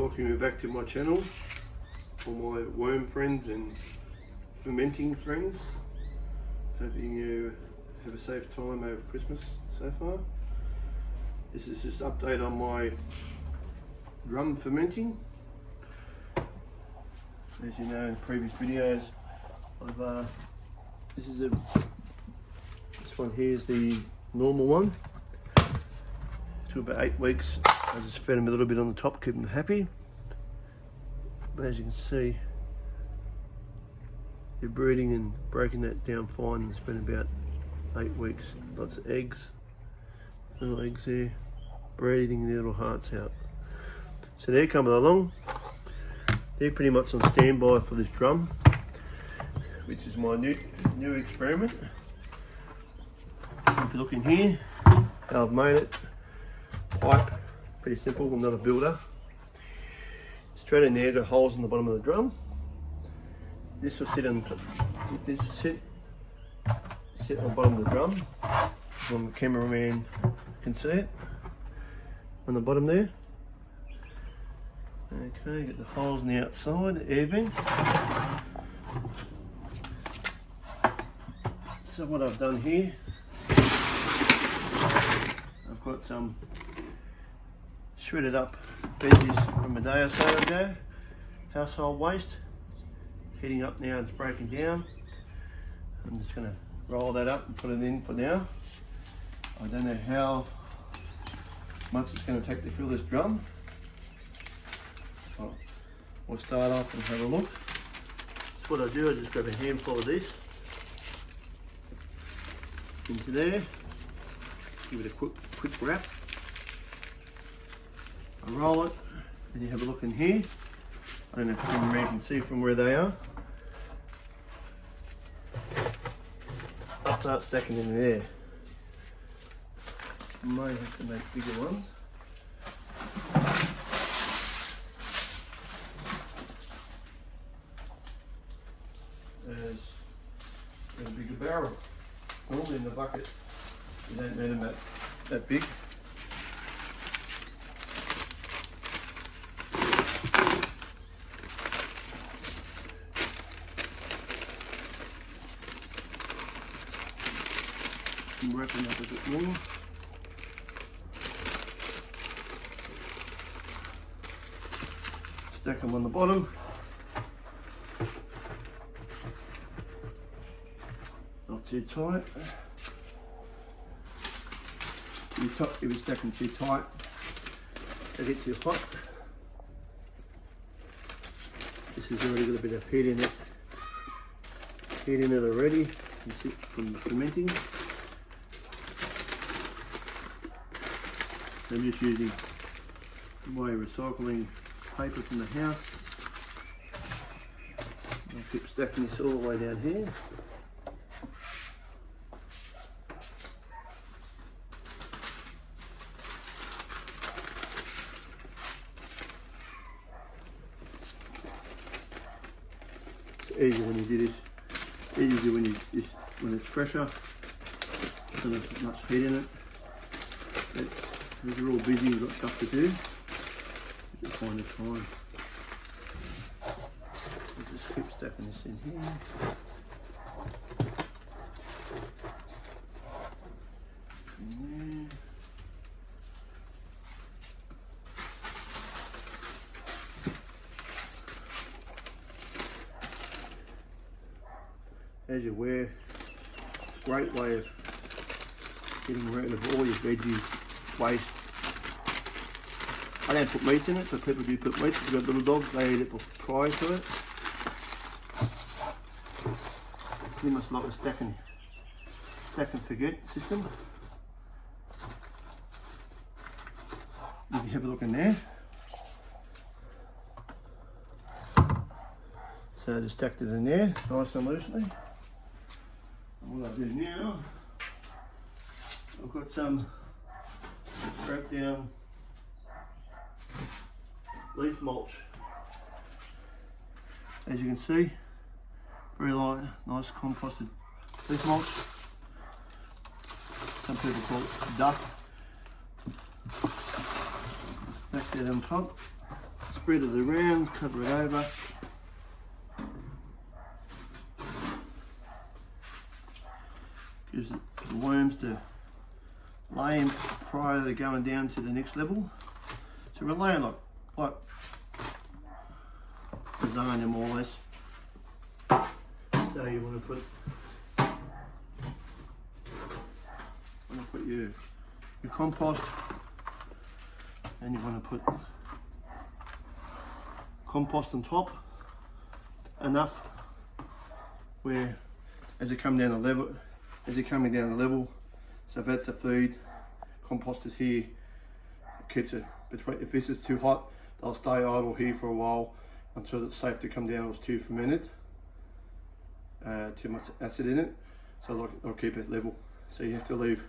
welcome you back to my channel, all my worm friends and fermenting friends. Hoping you have a safe time over Christmas so far. This is just an update on my drum fermenting. As you know in previous videos, this one here is the normal one. To about 8 weeks, I just fed them a little bit on the top, keep them happy. But as you can see, they're breeding and breaking that down fine. It's been about 8 weeks. Lots of eggs, little eggs there, breathing their little hearts out. So they're coming along. They're pretty much on standby for this drum, which is my new experiment. If you look in here, I've made it pipe, pretty simple. I'm not a builder. Straight in there, got holes in the bottom of the drum. This will sit on the bottom of the drum. The cameraman can see it on the bottom there. Okay, get the holes on the outside, the air vents. So what I've done here, I've got some shredded up veggies from a day or so ago, household waste. It's heating up now, it's breaking down. I'm just going to roll that up and put it in for now. I don't know how much it's going to take to fill this drum. We'll start off and have a look. So what I do, I just grab a handful of this into there, give it a quick wrap. I roll it, and you have a look in here. I don't know if the cameraman can see from where they are. I'll start stacking in there. I may have to make bigger ones. There's a bigger barrel. Normally in the bucket, you don't need them that big. I'm wrapping up a bit more. Stack them on the bottom. Not too tight. If you stack them too tight, they get too hot. This has already got a bit of heat in it. Heat in it already. You see from the fermenting. I'm just using my recycling paper from the house. I'll keep stacking this all the way down here. It's easier when you do this. Easier when it's fresher. So there's much heat in it. If you're all busy, you've got stuff to do, just find the time. I'll just keep stacking this in here. In there. As you're aware, it's a great way of getting rid of all your veggies waste. I don't put meats in it, but people do put meats. If you've got little dogs, they eat it prior to it. Pretty much like a stack and forget system. You can have a look in there. So I just stacked it in there, nice and loosely. And what I do now, I've got some wrap down leaf mulch. As you can see, very light, nice composted leaf mulch. Some people call it duff. Stack that on top. spread it around, cover it over. Gives it the worms to lay in prior to going down to the next level. So we're laying like lasagna more or less. So you want to put your compost, and you want to put compost on top enough where as it comes down the level, so if that's the feed, compost is here, it keeps it between. If this is too hot, they'll stay idle here for a while until it's safe to come down. It's too fermented, too much acid in it, so it'll keep it level. So you have to leave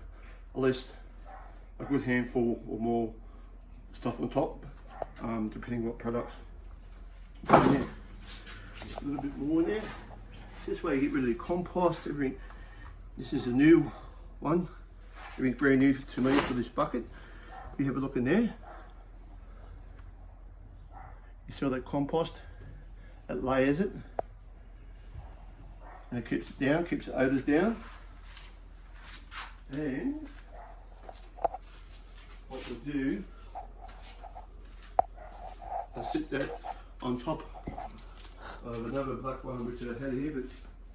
at least a good handful or more stuff on top, depending what products. A little bit more in there. This way you get rid of the compost, everything. This is a new one. Everything's brand new to me for this bucket. You have a look in there. You see all that compost? It layers it. And it keeps it down, keeps the odours down. And what we'll do, I'll sit that on top of another black one which I had here, but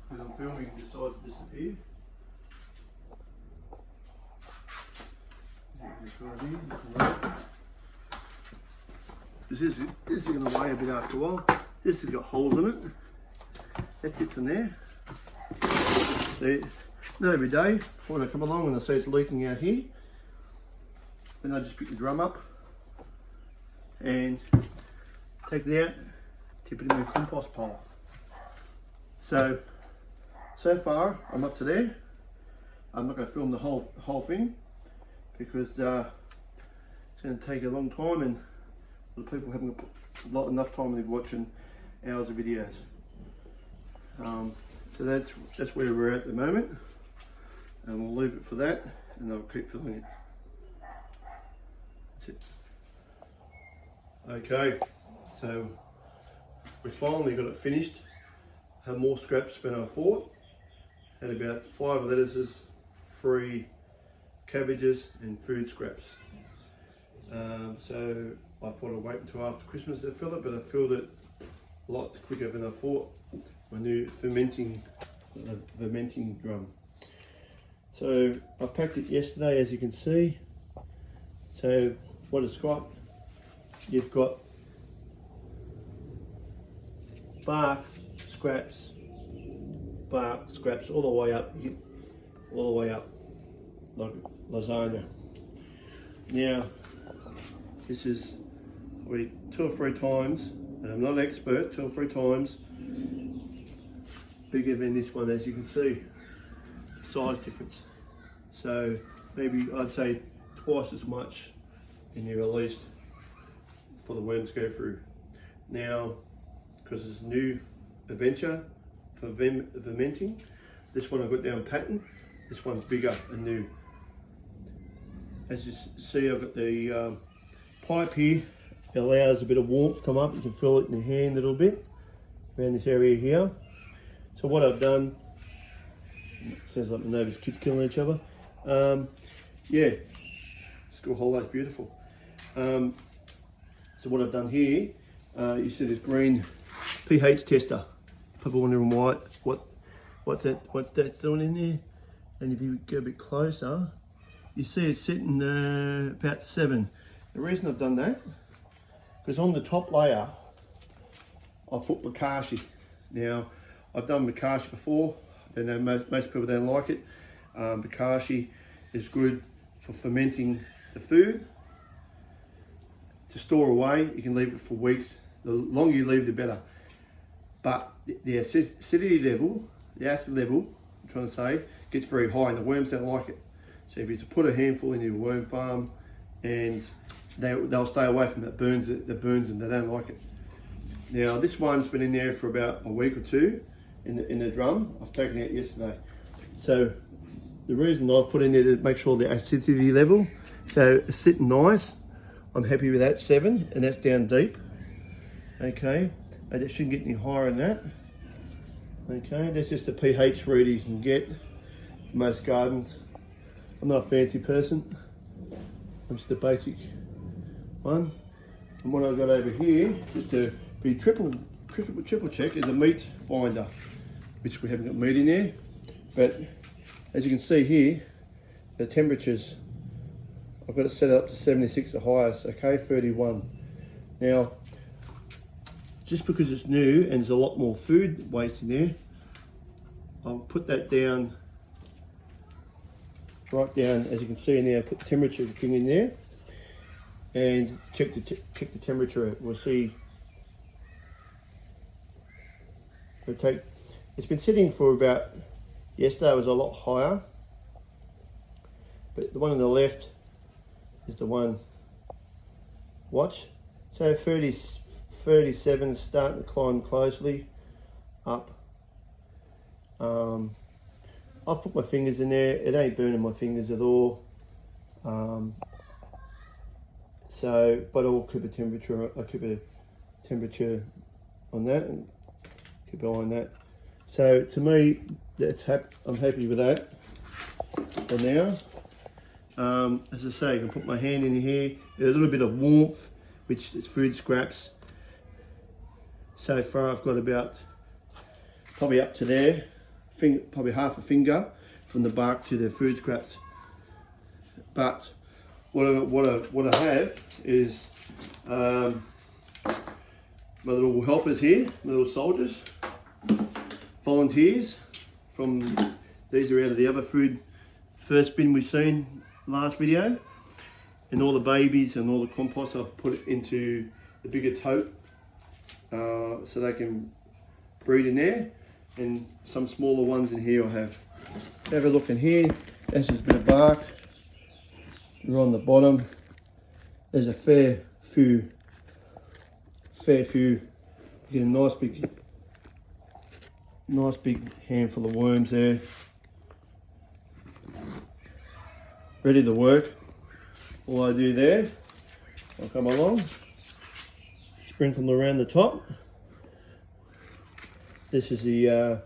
because I'm filming it decides to disappear. This is going to weigh a bit after a while. This has got holes in it. That sits in there. See, not every day when I come along and I see it's leaking out here, then I just pick the drum up and take it out, tip it in my compost pile. So far I'm up to there. I'm not going to film the whole thing because it's going to take a long time, and the people haven't got enough time to be watching hours of videos. So that's where we're at the moment, and we'll leave it for that, and I'll keep filling it. That's it. Okay, so we finally got it finished. Had more scraps than I thought. Had about 5 lettuces, 3 cabbages, and food scraps. So I thought I'd wait until after Christmas to fill it, but I filled it a lot quicker than I thought. My new fermenting drum. So I packed it yesterday, as you can see. So what it's got, you've got bark scraps all the way up, like lasagna. Now this is 2 or 3 times, and I'm not an expert, 2 or 3 times bigger than this one, as you can see, size difference. So maybe I'd say twice as much in here at least for the worms to go through. Now, because it's a new adventure for Vernmenting, this one I've got down pattern, this one's bigger and new. As you see, I've got the pipe here. It allows a bit of warmth to come up. You can feel it in the hand a little bit around this area here. So what I've done, sounds like my neighbours' kids killing each other. Yeah, school holiday's beautiful. So what I've done here, you see this green pH tester. People wondering what's that's doing in there. And if you go a bit closer, you see it's sitting about 7. The reason I've done that, because on the top layer, I put Bokashi. Now, I've done Bokashi before, and most people don't like it. Bokashi is good for fermenting the food. To store away, you can leave it for weeks. The longer you leave, the better. But the acidity level, the acid level, I'm trying to say, gets very high, and the worms don't like it. So if you put a handful in your worm farm, and they'll stay away from that, burns them, they don't like it. Now this one's been in there for about a week or 2 in the drum. I've taken it out yesterday. So the reason I've put in there to make sure the acidity level, so it's sitting nice. I'm happy with that 7, and that's down deep. Okay, and it shouldn't get any higher than that. Okay, that's just a pH reader you can get in most gardens. I'm not a fancy person, I'm just a basic one. And what I've got over here, just to be triple check, is a meat finder, which we haven't got meat in there. But as you can see here, the temperatures, I've got it set up to 76 the highest, okay, 31. Now, just because it's new and there's a lot more food waste in there, I'll put that down, right down, as you can see in there, put the temperature thing in there and check the temperature. We'll see. It's been sitting for about, yesterday was a lot higher, but the one on the left is the one, watch. So 37 is starting to climb closely up. I've put my fingers in there, it ain't burning my fingers at all. But I'll keep a temperature, on that and keep an eye on that. So to me, I'm happy with that for now. As I say, I can put my hand in here, a little bit of warmth, which is food scraps. So far I've got about, probably up to there, probably half a finger from the bark to the food scraps. But what I have is my little helpers here, my little soldiers, volunteers. These are out of the other first bin we've seen last video, and all the babies and all the compost I've put into the bigger tote so they can breed in there, and some smaller ones in here I have. Have a look in here, that's just a bit of bark. We're on the bottom, there's a fair few, you get a nice big handful of worms there, ready to work. All I do there, I'll come along, sprinkle them around the top. This is the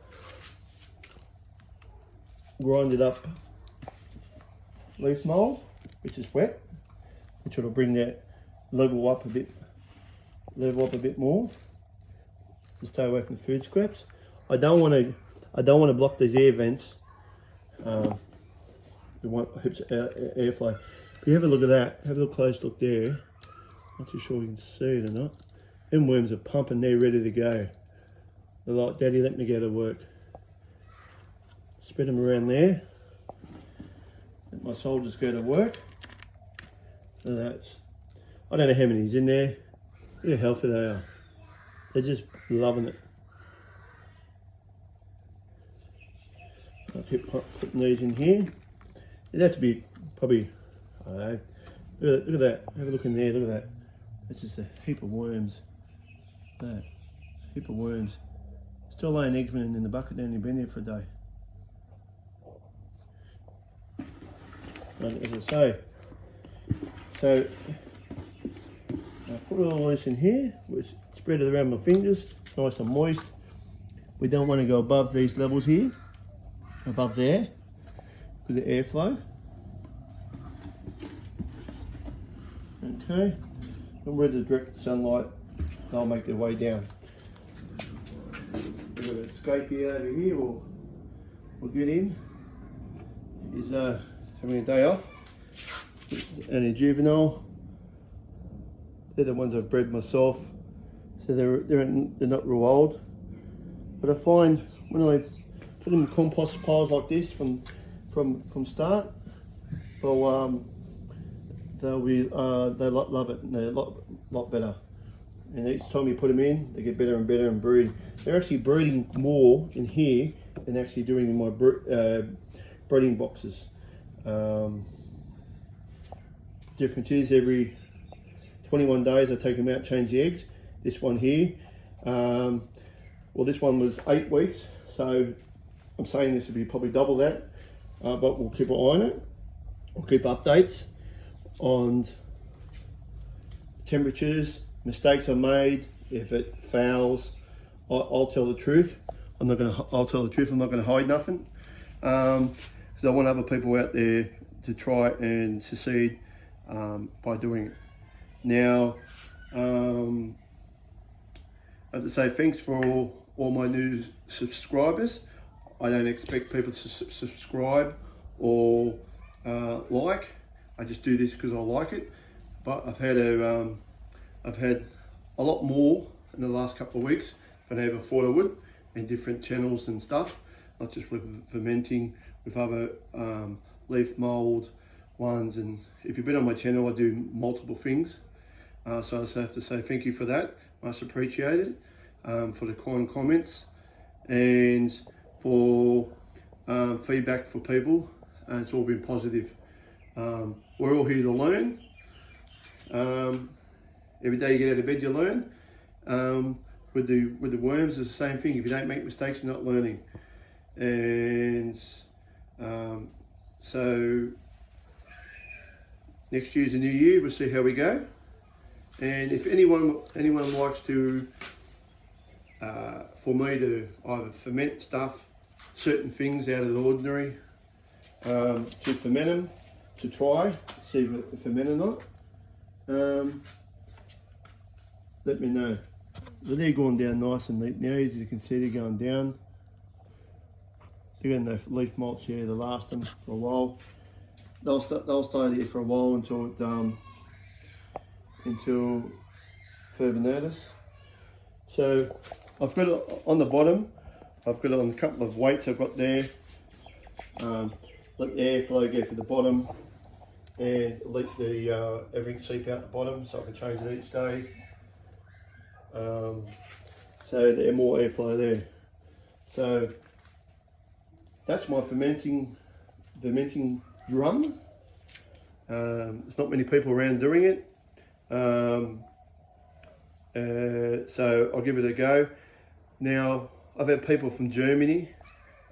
grinded up leaf mould, which is wet, which will bring that level up a bit more to stay away from food scraps. I don't want to block these air vents. We want airflow. If you have a look at that, have a close look there. Not too sure you can see it or not. Them worms are pumping, they're ready to go. They're like, Daddy, let me go to work. Spread them around there. Let my soldiers go to work. So that's, I don't know how many's in there. Look how healthy they are. They're just loving it. I'll keep putting these in here. It'd have to be probably, I don't know. Look at that. Have a look in there. Look at that. That's just a heap of worms. That heap of worms. Still laying eggs in the bucket. They've only been there for a day. And as I say, so I put all this in here, which spread it around my fingers, nice and moist. We don't want to go above these levels here, above there, because of airflow. Okay, and where the direct sunlight, they'll make their way down. We've got an escapee over here, we'll get in. He's having a day off, and a juvenile. They're the ones I've bred myself, so they're not real old. But I find when I put them in compost piles like this from start, well, they love it, and they're a lot better. And each time you put them in, they get better and better and breed. They're actually breeding more in here than actually doing in my breeding boxes. Difference is every 21 days I take them out, change the eggs. This one here, well, this one was 8 weeks, so I'm saying this would be probably double that, but we'll keep an eye on it. We'll keep updates on temperatures, mistakes I made, if it fails, I'll tell the truth. I'll tell the truth. I'm not gonna hide nothing. Because I want other people out there to try and succeed by doing it. Now, I have to say thanks for all my new subscribers. I don't expect people to subscribe or like. I just do this because I like it. But I've had a lot more in the last couple of weeks than I ever thought I would, in different channels and stuff. Not just with Vernmenting, with other leaf mold ones. And if you've been on my channel, I do multiple things. So I just have to say thank you for that. Much appreciated. For the kind comments and for feedback for people. It's all been positive. We're all here to learn. Every day you get out of bed, you learn. With the worms, it's the same thing. If you don't make mistakes, you're not learning. And so next year's a new year. We'll see how we go. And if anyone likes to, for me to either ferment stuff, certain things out of the ordinary, to ferment them, to try, see if they ferment or not, let me know. So they're going down nice and neat now. As you can see, they're going down. They're getting the leaf mulch here to last them for a while. They'll stay here for a while until further notice. So I've got it on the bottom. I've got it on a couple of weights I've got there. Let the airflow go through the bottom and let the everything seep out the bottom, so I can change it each day. So there's more airflow there. So that's my fermenting drum. There's not many people around doing it. So I'll give it a go. Now, I've had people from Germany,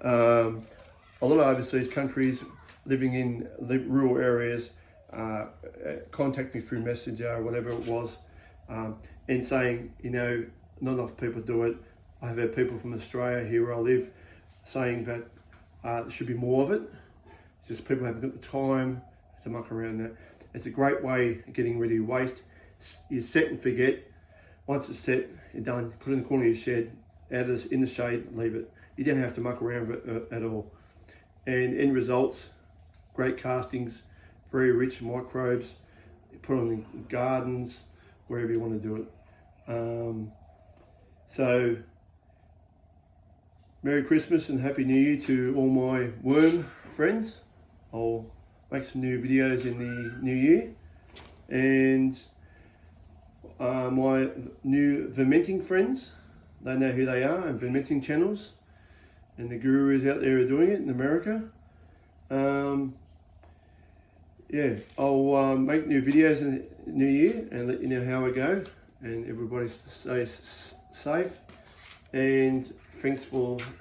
a lot of overseas countries living in the rural areas, contact me through Messenger or whatever it was, and saying, you know, not enough people do it. I've had people from Australia, here where I live, saying that there should be more of it. It's just people haven't got the time to muck around that. It's a great way of getting rid of your waste. You set and forget. Once it's set, you're done. Put it in the corner of your shed, in the shade, leave it. You don't have to muck around with it at all. And end results, great castings, very rich microbes. You put them in gardens, wherever you want to do it. So, Merry Christmas and Happy New Year to all my worm friends. I'll make some new videos in the new year. And my new Vernmenting friends, they know who they are, and Vernmenting channels, and the gurus out there are doing it in America. Yeah, I'll make new videos in the new year and let you know how I go, and everybody stays safe. And thanks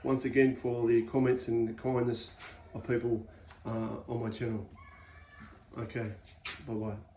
once again for the comments and the kindness of people on my channel. Okay, bye bye.